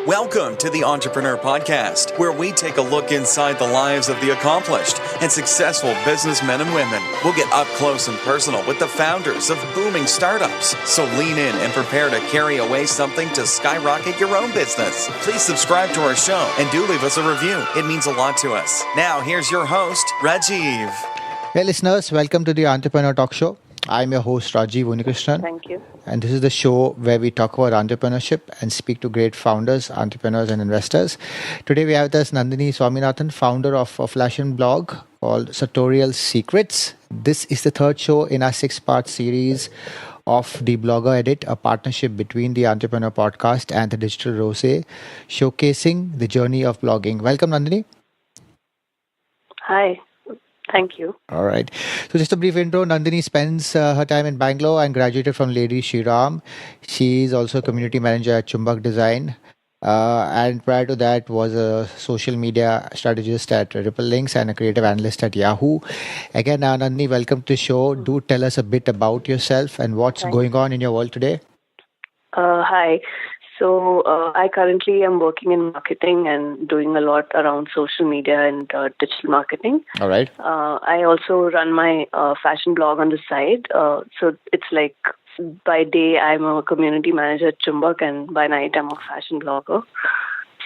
Welcome to the Entrepreneur Podcast, where we take a look inside the lives of the accomplished and successful businessmen and women. We'll get up close and personal with the founders of booming startups. So lean in and prepare to carry away something to skyrocket your own business. Please subscribe to our show and do leave us a review. It means a lot to us. Now, here's your host, Rajiv. Hey listeners, welcome to the Entrepreneur Talk Show. I'm your host Rajiv Unikrishnan. Thank you. And this is the show where we talk about entrepreneurship and speak to great founders, entrepreneurs and investors. Today we have with us Nandini Swaminathan, founder of a fashion blog called Sartorial Secrets. This is the third show in our 6-part series of the Blogger Edit, a partnership between the Entrepreneur Podcast and the Digital Rose, showcasing the journey of blogging. Welcome, Nandini. Hi. Thank you. All right. So just a brief intro. Nandini spends her time in Bangalore and graduated from Lady Shriram. She is also a community manager at Chumbak Design. And prior to that was a social media strategist at Ripple Links and a creative analyst at Yahoo. Again, Nandini, welcome to the show. Do tell us a bit about yourself and what's going on in your world today. Hi. So I currently am working in marketing and doing a lot around social media and digital marketing. All right. I also run my fashion blog on the side. So it's like by day I'm a community manager at Chumbak and by night I'm a fashion blogger.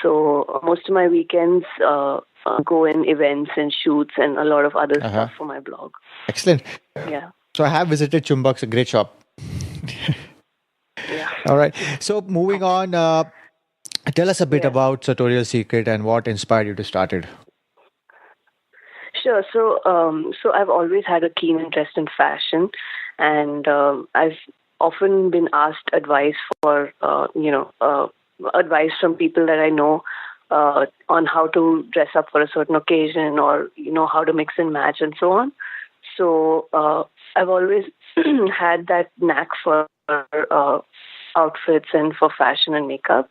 So most of my weekends go in events and shoots and a lot of other stuff for my blog. Excellent. Yeah. So I have visited Chumbak. It's a great shop. Yeah. All right. So moving on, tell us a bit about Sartorial Secret and what inspired you to start it. Sure. So I've always had a keen interest in fashion, and I've often been asked advice for, advice from people that I know on how to dress up for a certain occasion or, how to mix and match and so on. So I've always had that knack for outfits and for fashion and makeup.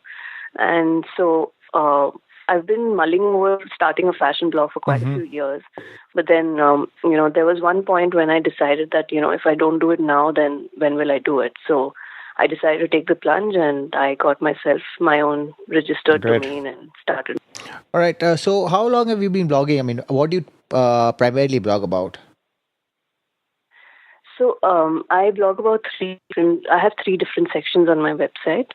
And so I've been mulling over starting a fashion blog for quite a few years. But then, there was one point when I decided that, if I don't do it now, then when will I do it? So I decided to take the plunge and I got myself my own registered domain and started. All right. So how long have you been blogging? I mean, what do you primarily blog about? So I blog about I have 3 different sections on my website.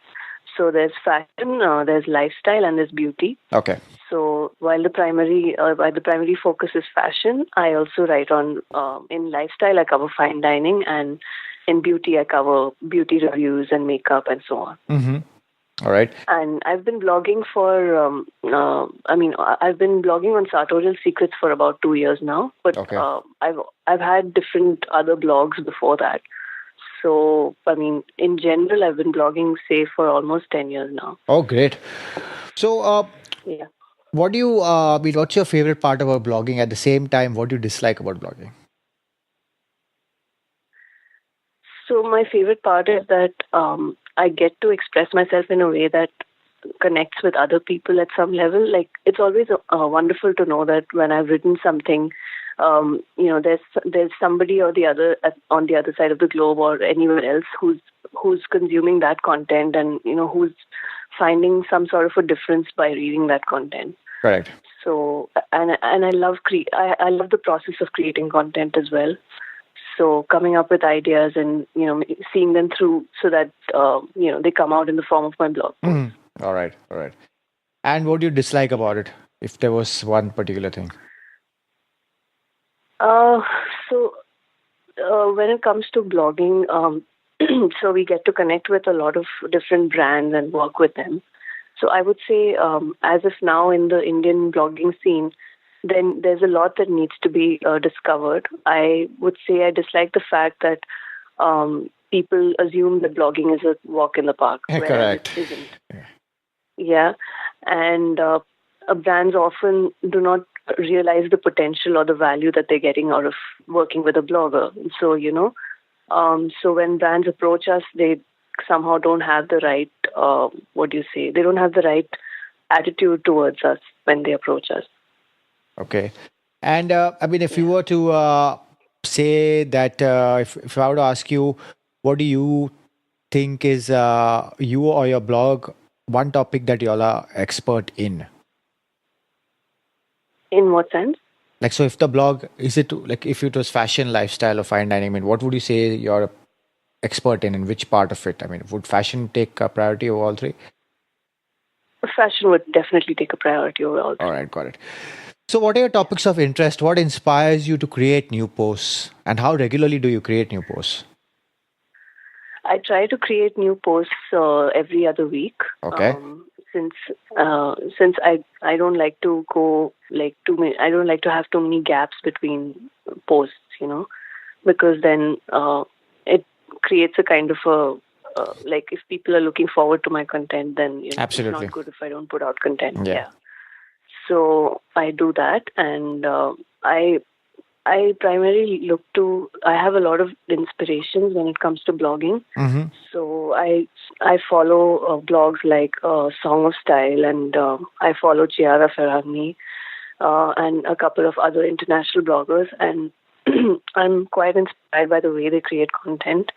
So there's fashion, there's lifestyle, and there's beauty. Okay. So while the primary focus is fashion, I also write on in lifestyle I cover fine dining, and in beauty I cover beauty reviews and makeup and so on. Mm-hmm. All right. And I've been blogging I've been blogging on Sartorial Secrets for about 2 years now. But I've had different other blogs before that. So, in general, I've been blogging, say, for almost 10 years now. Oh, great. So, what do you, what's your favorite part about blogging? At the same time, what do you dislike about blogging? So, my favorite part is that I get to express myself in a way that connects with other people at some level. Like, it's always wonderful to know that when I've written something, there's somebody or the other on the other side of the globe or anywhere else who's consuming that content and who's finding some sort of a difference by reading that content. Correct. So and I love I love the process of creating content as well. So coming up with ideas and seeing them through so that they come out in the form of my blog. Mm-hmm. All right. And what do you dislike about it? If there was one particular thing. When it comes to blogging, so we get to connect with a lot of different brands and work with them. So I would say, as of now in the Indian blogging scene, then there's a lot that needs to be discovered. I would say I dislike the fact that people assume that blogging is a walk in the park. Correct. It isn't. Yeah. And brands often do not realize the potential or the value that they're getting out of working with a blogger. So, so when brands approach us, they somehow don't have the right, they don't have the right attitude towards us when they approach us. Okay. And if you were to say that, if I were to ask you, what do you think is you or your blog one topic that you all are expert in? In what sense? Like, so if the blog, is it like if it was fashion, lifestyle, or fine dining, I mean, what would you say you're expert in which part of it? I mean, would fashion take a priority over all three? Fashion would definitely take a priority over all. All right, got it. So what are your topics of interest? What inspires you to create new posts? And how regularly do you create new posts? I try to create new posts every other week. Okay. Since I don't like to go like too many, I don't like to have too many gaps between posts, because then it creates a kind of a like if people are looking forward to my content, then Absolutely. it's not good if I don't put out content. Yeah. So I do that, and I primarily I have a lot of inspirations when it comes to blogging. Mm-hmm. So I follow blogs like Song of Style, and I follow Chiara Ferragni and a couple of other international bloggers, and I'm quite inspired by the way they create content.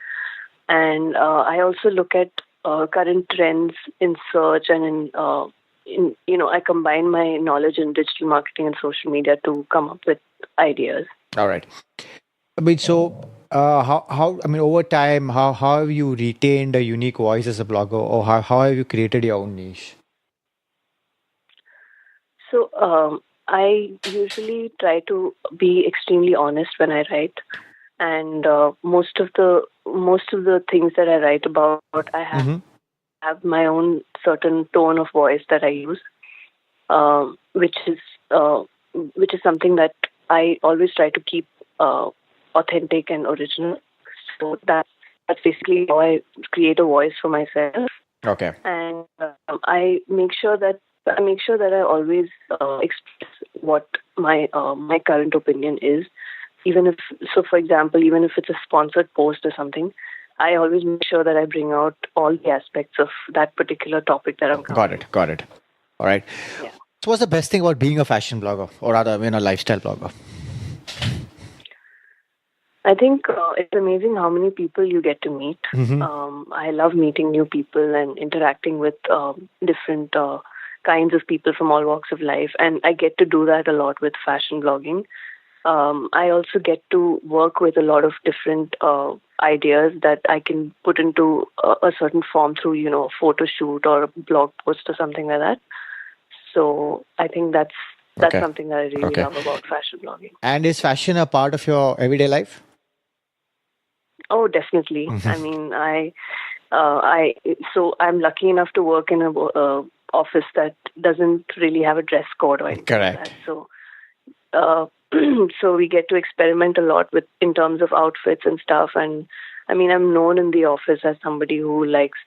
And I also look at current trends in search and I combine my knowledge in digital marketing and social media to come up with ideas. All right. I mean, so how I mean, over time, how have you retained a unique voice as a blogger, or how have you created your own niche? So I usually try to be extremely honest when I write, and most of the things that I write about, I have my own certain tone of voice that I use, which is something that I always try to keep authentic and original. So that's basically how I create a voice for myself. Okay. And I make sure that I always express what my current opinion is. For example, even if it's a sponsored post or something, I always make sure that I bring out all the aspects of that particular topic that I'm covering. Got it. All right. Yeah. So what's the best thing about being a fashion blogger, or rather, a lifestyle blogger? I think it's amazing how many people you get to meet. Mm-hmm. I love meeting new people and interacting with different kinds of people from all walks of life, and I get to do that a lot with fashion blogging. I also get to work with a lot of different ideas that I can put into a certain form through, a photo shoot or a blog post or something like that. So I think that's something that I really love about fashion blogging. And is fashion a part of your everyday life? Oh, definitely. Mm-hmm. I mean, so I'm lucky enough to work in a office that doesn't really have a dress code or anything like that. So, so we get to experiment a lot in terms of outfits and stuff. And I mean, I'm known in the office as somebody who likes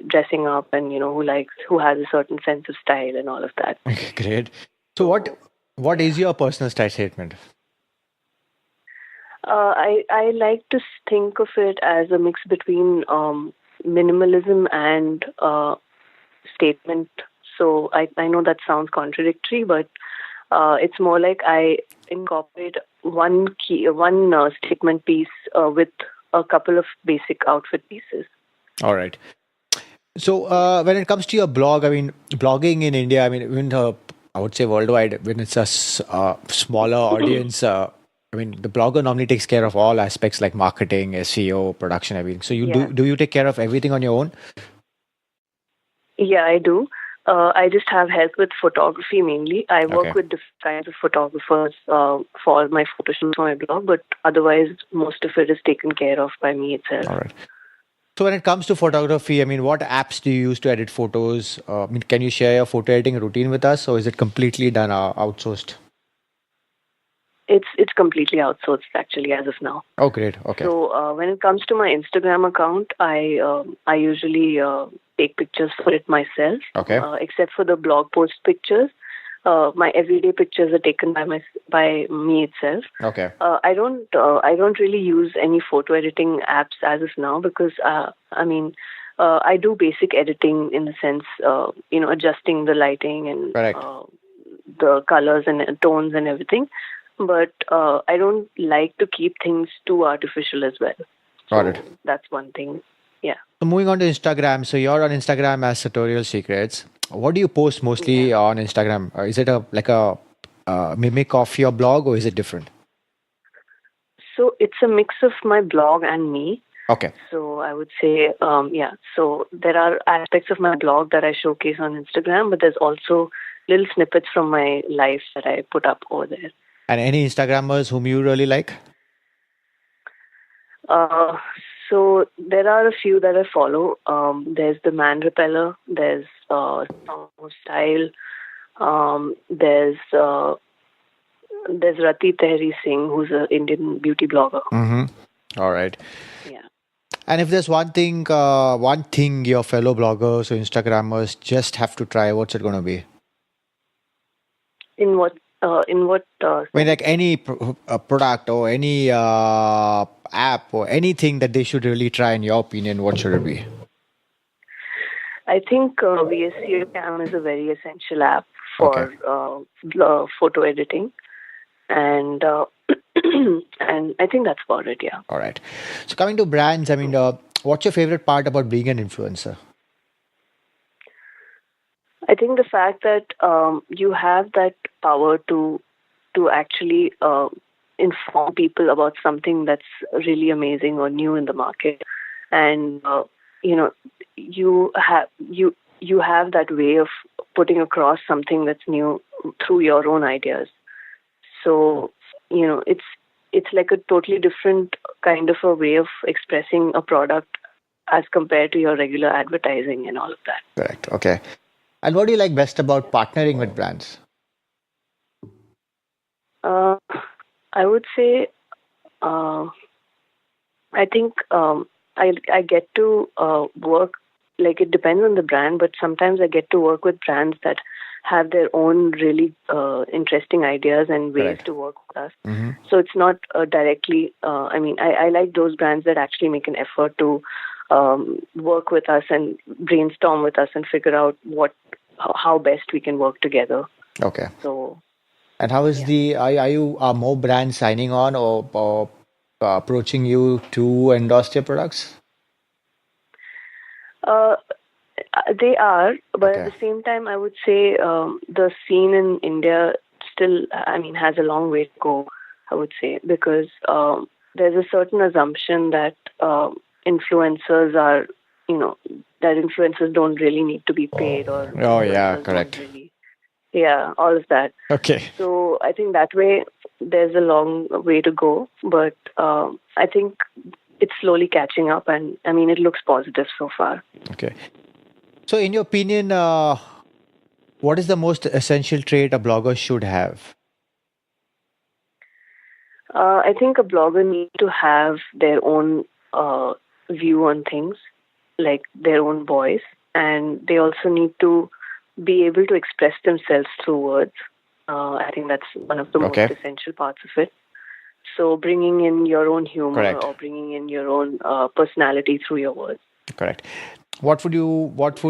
dressing up, and who has a certain sense of style and all of that. Okay, great. So what is your personal style statement? I like to think of it as a mix between minimalism and statement. So I know that sounds contradictory, but it's more like I incorporate one statement piece with a couple of basic outfit pieces. All right. So when it comes to your blog, I mean, blogging in India, I mean, even I would say worldwide, when it's a smaller audience, I mean, the blogger normally takes care of all aspects like marketing, SEO, production, everything. So do you take care of everything on your own? Yeah, I do. I just have help with photography mainly. I work with different kinds of photographers for my photo shoots on my blog, but otherwise, most of it is taken care of by me itself. All right. So when it comes to photography, I mean, what apps do you use to edit photos? I mean, can you share your photo editing routine with us, or is it completely done outsourced? It's completely outsourced actually as of now. Oh, great. Okay. So when it comes to my Instagram account, I usually take pictures for it myself. Okay. Except for the blog post pictures, my everyday pictures are taken by me itself. Okay. I don't really use any photo editing apps as of now because I do basic editing in the sense adjusting the lighting and the colors and tones and everything. But I don't like to keep things too artificial as well. Got it. That's one thing Yeah. So moving on to Instagram. So you're on Instagram as Sartorial Secrets. What do you post mostly Yeah. on Instagram? Is it a mimic of your blog, or is it different? So it's a mix of my blog and me. Okay. So I would say, yeah. So there are aspects of my blog that I showcase on Instagram, but there's also little snippets from my life that I put up over there. And any Instagrammers whom you really like? Uh, so there are a few that I follow. There's the Man Repeller. There's Style. There's Rati Tehri Singh, who's an Indian beauty blogger. Mm-hmm. All right. Yeah. And if there's one thing your fellow bloggers or Instagrammers just have to try, what's it going to be? In what? I mean, like any product or any app or anything that they should really try, in your opinion, what should it be? I think VSCO Cam is a very essential app for photo editing, and and I think that's about it. Yeah. All right. So coming to brands, I mean, what's your favorite part about being an influencer? I think the fact that you have that power to actually inform people about something that's really amazing or new in the market, and you have that way of putting across something that's new through your own ideas. So it's like a totally different kind of a way of expressing a product as compared to your regular advertising and all of that. Correct. Okay. And what do you like best about partnering with brands? I would say, I think I get to work, like it depends on the brand, but sometimes I get to work with brands that have their own really interesting ideas and ways Correct. to work with us. Mm-hmm. So it's not directly, I like those brands that actually make an effort to work with us and brainstorm with us and figure out how best we can work together. Okay. So, and how is are more brands signing on or approaching you to endorse their products? They are, but Okay. at the same time, I would say the scene in India still, has a long way to go, I would say, because there's a certain assumption that influencers are, that influencers don't really need to be paid or. Oh, yeah, influencers correct. don't really- yeah, all of that. Okay. So I think that way there's a long way to go, but I think it's slowly catching up, and it looks positive so far. Okay. So, in your opinion, what is the most essential trait a blogger should have? I think a blogger needs to have their own view on things, like their own voice, and they also need to be able to express themselves through words. I think that's one of the most essential parts of it. So bringing in your own humor Correct. or bringing in your own personality through your words. Correct. What would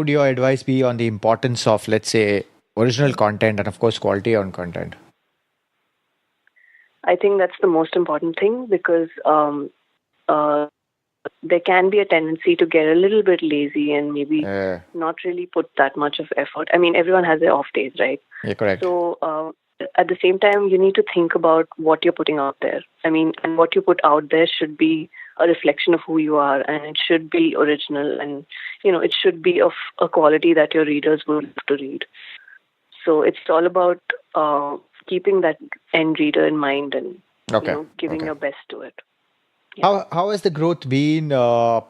your advice be on the importance of, let's say, original content and of course quality on content? I think that's the most important thing, because there can be a tendency to get a little bit lazy and maybe not really put that much of effort. Everyone has their off days, right? Yeah, correct. So at the same time, you need to think about what you're putting out there. And what you put out there should be a reflection of who you are, and it should be original, and it should be of a quality that your readers will have to read. So it's all about keeping that end reader in mind and giving your best to it. Yeah. How has the growth been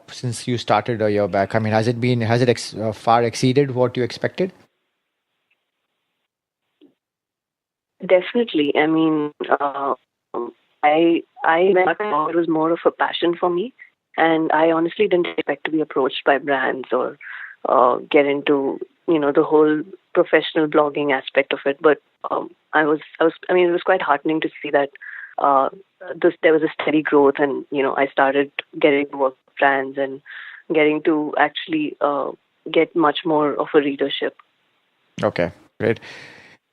since you started a year back? Has it far exceeded what you expected? Definitely. It was more of a passion for me, and I honestly didn't expect to be approached by brands or get into the whole professional blogging aspect of it. But it was quite heartening to see that there was a steady growth, and I started getting to work with brands and getting to actually get much more of a readership. Okay, great.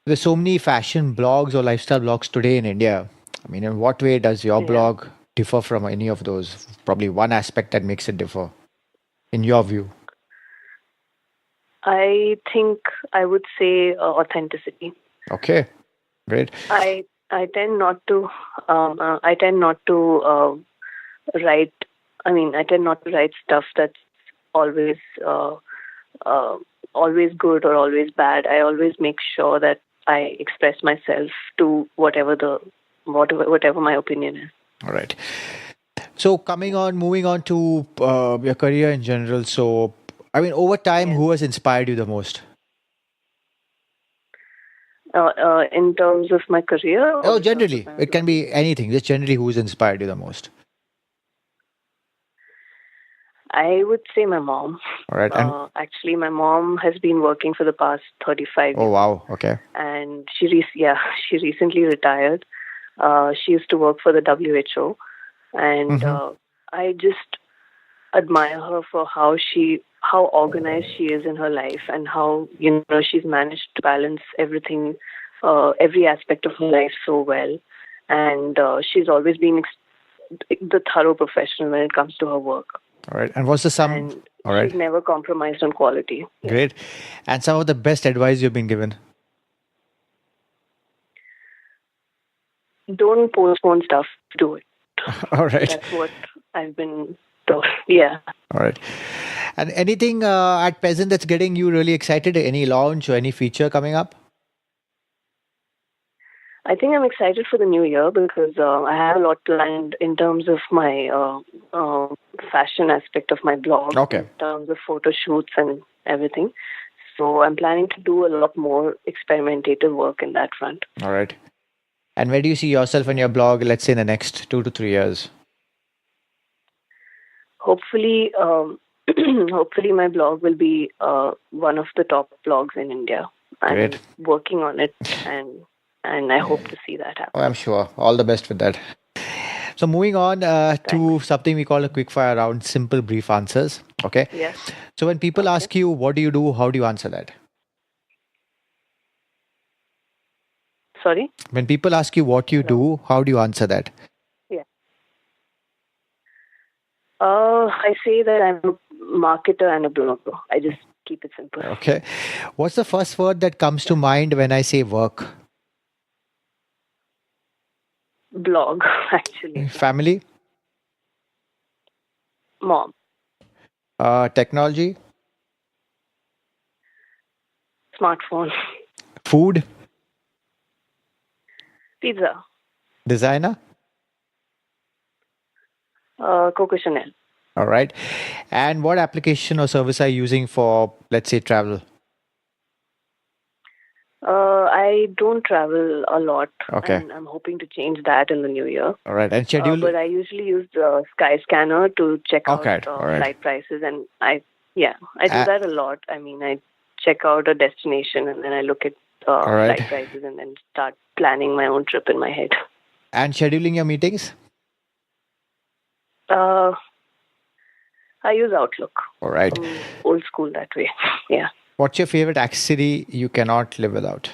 There's so many fashion blogs or lifestyle blogs today in India. In what way does your blog differ from any of those? Probably one aspect that makes it differ. in your view? I think I would say authenticity. Okay, great. I tend not to write. I mean, I tend not to write stuff that's always uh, uh, always good or always bad. I always make sure that I express myself to whatever my opinion is. All right. So moving on to your career in general. So, I mean, over time, Yeah. who has inspired you the most? In terms of my career, or Oh, in terms of generally, my it can blogging? be anything. Just generally, who's inspired you the most? I would say my mom. All right. And Actually, my mom has been working for the past 35 oh, years, wow. Okay. and she recently retired. She used to work for the WHO, and Mm-hmm. I just admire her for how organized she is in her life, and how she's managed to balance everything, every aspect of her life so well, and she's always been the thorough professional when it comes to her work, All right. And what's the sum? and All right. she's never compromised on quality. Yeah. Great. And some of the best advice you've been given. Don't postpone stuff. Do it. All right. That's what I've been told. Yeah. All right. And anything at present that's getting you really excited? Any launch or any feature coming up? I think I'm excited for the new year because I have a lot planned in terms of my fashion aspect of my blog, Okay. in terms of photo shoots and everything. So I'm planning to do a lot more experimentative work in that front. All right. And where do you see yourself and your blog, let's say in the next 2 to 3 years? Hopefully, hopefully my blog will be one of the top blogs in India. Great. I'm working on it, and I hope to see that happen. Oh, I'm sure. All the best with that. So moving on to something we call a quick fire round, simple, brief answers. Okay. Yes. So when people Okay. ask you, what do you do? How do you answer that? Sorry? When people ask you what you do, how do you answer that? Yeah. I say that I'm a marketer and a blogger. I just keep it simple. Okay. What's the first word that comes to mind when I say work? Blog, actually. Family, Mom. technology, Smartphone. food, Pizza. designer. Coco Chanel. All right. And what application or service are you using for, let's say, travel? I don't travel a lot. Okay. And I'm hoping to change that in the new year. All right. And schedule. But I usually use Skyscanner to check Okay, out all right. flight prices, and I do Uh, that a lot. I mean, I check out a destination and then I look at All right. flight prices and then start planning my own trip in my head. And scheduling your meetings? I use Outlook. All right. Old school that way. Yeah. What's your favorite accessory you cannot live without?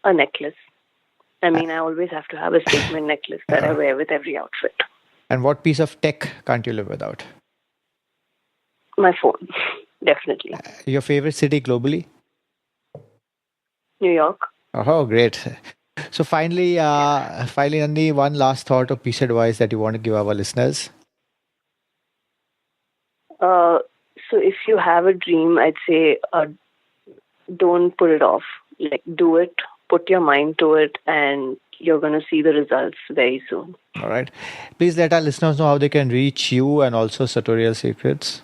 A necklace. I mean, I always have to have a statement necklace that I wear with every outfit. And what piece of tech can't you live without? My phone, definitely. Your favorite city globally? New York. Oh, great. So finally, Nandi, one last thought or piece of advice that you want to give our listeners. So if you have a dream, I'd say don't put it off. Like, do it, put your mind to it, and you're going to see the results very soon. All right. Please let our listeners know how they can reach you and also Sartorial Secrets.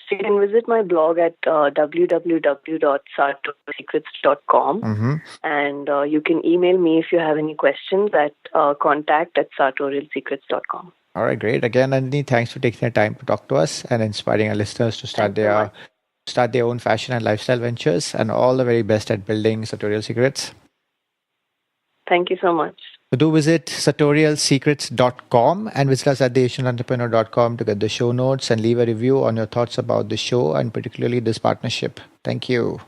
So you can visit my blog at www.sartorialsecrets.com, Mm-hmm. and you can email me if you have any questions at contact@sartorialsecrets.com. All right, great. Again, Nandini, thanks for taking the time to talk to us and inspiring our listeners to start Thanks so much. their own fashion and lifestyle ventures. And all the very best at building Sartorial Secrets. Thank you so much. So do visit sartorialsecrets.com and visit us at theasianentrepreneur.com to get the show notes and leave a review on your thoughts about the show and particularly this partnership. Thank you.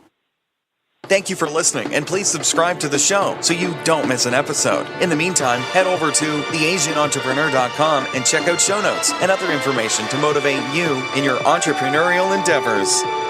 Thank you for listening, and please subscribe to the show so you don't miss an episode. In the meantime, head over to theasianentrepreneur.com and check out show notes and other information to motivate you in your entrepreneurial endeavors.